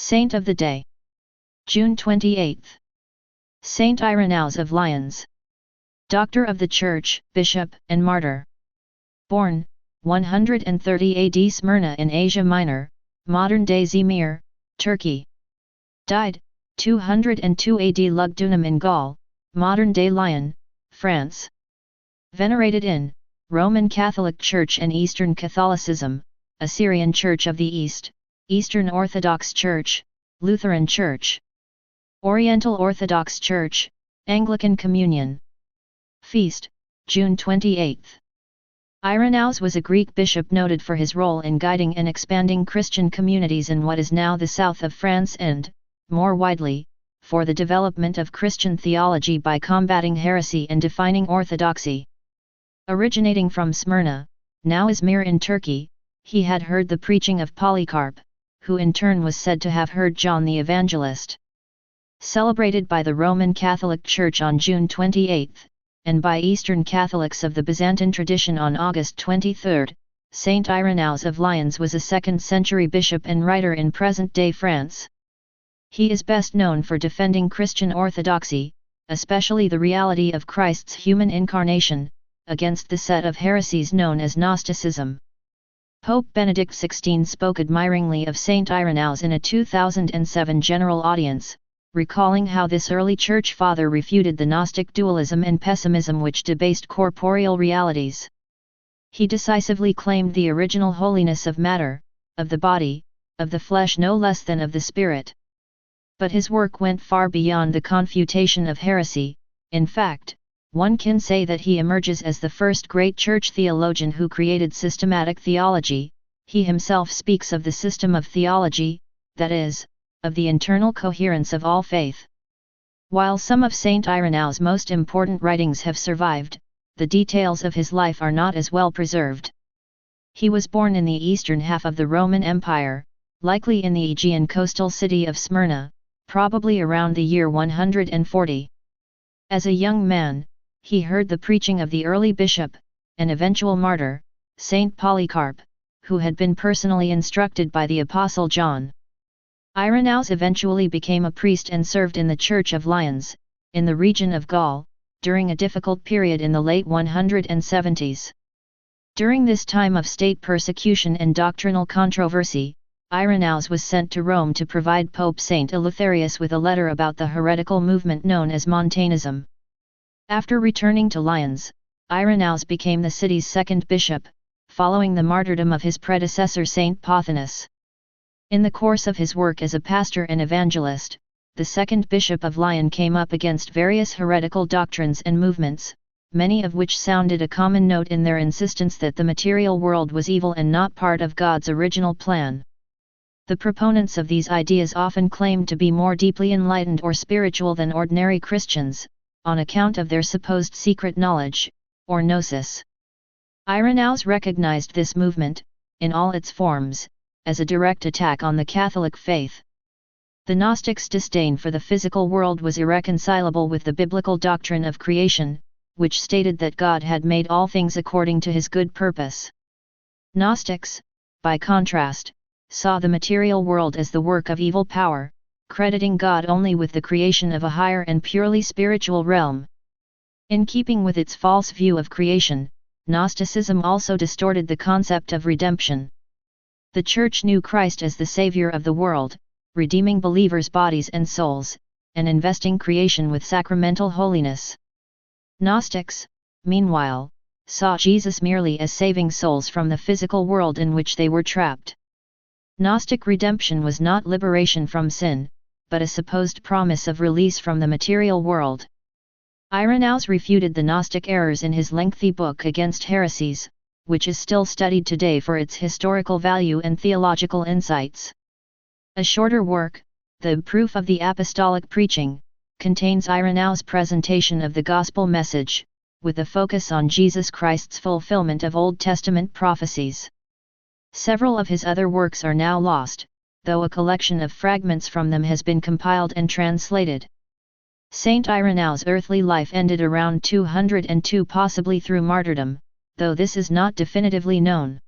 Saint of the Day. June 28. Saint Irenaeus of Lyons. Doctor of the Church, Bishop, and Martyr. Born, 130 AD Smyrna in Asia Minor, modern-day Izmir, Turkey. Died, 202 AD Lugdunum in Gaul, modern-day Lyon, France. Venerated in Roman Catholic Church and Eastern Catholicism, Assyrian Church of the East, Eastern Orthodox Church, Lutheran Church, Oriental Orthodox Church, Anglican Communion. Feast, June 28. Irenaeus was a Greek bishop noted for his role in guiding and expanding Christian communities in what is now the south of France and, more widely, for the development of Christian theology by combating heresy and defining orthodoxy. Originating from Smyrna, now Izmir in Turkey, he had heard the preaching of Polycarp, who in turn was said to have heard John the Evangelist. Celebrated by the Roman Catholic Church on June 28, and by Eastern Catholics of the Byzantine tradition on August 23, Saint Irenaeus of Lyons was a 2nd-century bishop and writer in present-day France. He is best known for defending Christian orthodoxy, especially the reality of Christ's human incarnation, against the set of heresies known as Gnosticism. Pope Benedict XVI spoke admiringly of Saint Irenaeus in a 2007 general audience, recalling how this early church father refuted the Gnostic dualism and pessimism which debased corporeal realities. He decisively claimed the original holiness of matter, of the body, of the flesh no less than of the spirit. But his work went far beyond the confutation of heresy. In fact, one can say that he emerges as the first great church theologian who created systematic theology. He himself speaks of the system of theology, that is, of the internal coherence of all faith. While some of Saint Irenaeus' most important writings have survived, the details of his life are not as well preserved. He was born in the eastern half of the Roman Empire, likely in the Aegean coastal city of Smyrna, probably around the year 140. As a young man, he heard the preaching of the early bishop, and eventual martyr, Saint Polycarp, who had been personally instructed by the Apostle John. Irenaeus eventually became a priest and served in the Church of Lyons, in the region of Gaul, during a difficult period in the late 170s. During this time of state persecution and doctrinal controversy, Irenaeus was sent to Rome to provide Pope Saint Eleutherius with a letter about the heretical movement known as Montanism. After returning to Lyons, Irenaeus became the city's 2nd bishop, following the martyrdom of his predecessor Saint Pothinus. In the course of his work as a pastor and evangelist, the 2nd bishop of Lyon came up against various heretical doctrines and movements, many of which sounded a common note in their insistence that the material world was evil and not part of God's original plan. The proponents of these ideas often claimed to be more deeply enlightened or spiritual than ordinary Christians, on account of their supposed secret knowledge, or gnosis. Irenaeus recognized this movement, in all its forms, as a direct attack on the Catholic faith. The Gnostics' disdain for the physical world was irreconcilable with the biblical doctrine of creation, which stated that God had made all things according to his good purpose. Gnostics, by contrast, saw the material world as the work of evil power, crediting God only with the creation of a higher and purely spiritual realm. In keeping with its false view of creation, Gnosticism also distorted the concept of redemption. The Church knew Christ as the Savior of the world, redeeming believers' bodies and souls, and investing creation with sacramental holiness. Gnostics, meanwhile, saw Jesus merely as saving souls from the physical world in which they were trapped. Gnostic redemption was not liberation from sin, but a supposed promise of release from the material world. Irenaeus refuted the Gnostic errors in his lengthy book Against Heresies, which is still studied today for its historical value and theological insights. A shorter work, The Proof of the Apostolic Preaching, contains Irenaeus' presentation of the gospel message, with a focus on Jesus Christ's fulfillment of Old Testament prophecies. Several of his other works are now lost, though a collection of fragments from them has been compiled and translated. Saint Irenaeus' earthly life ended around 202, possibly through martyrdom, though this is not definitively known.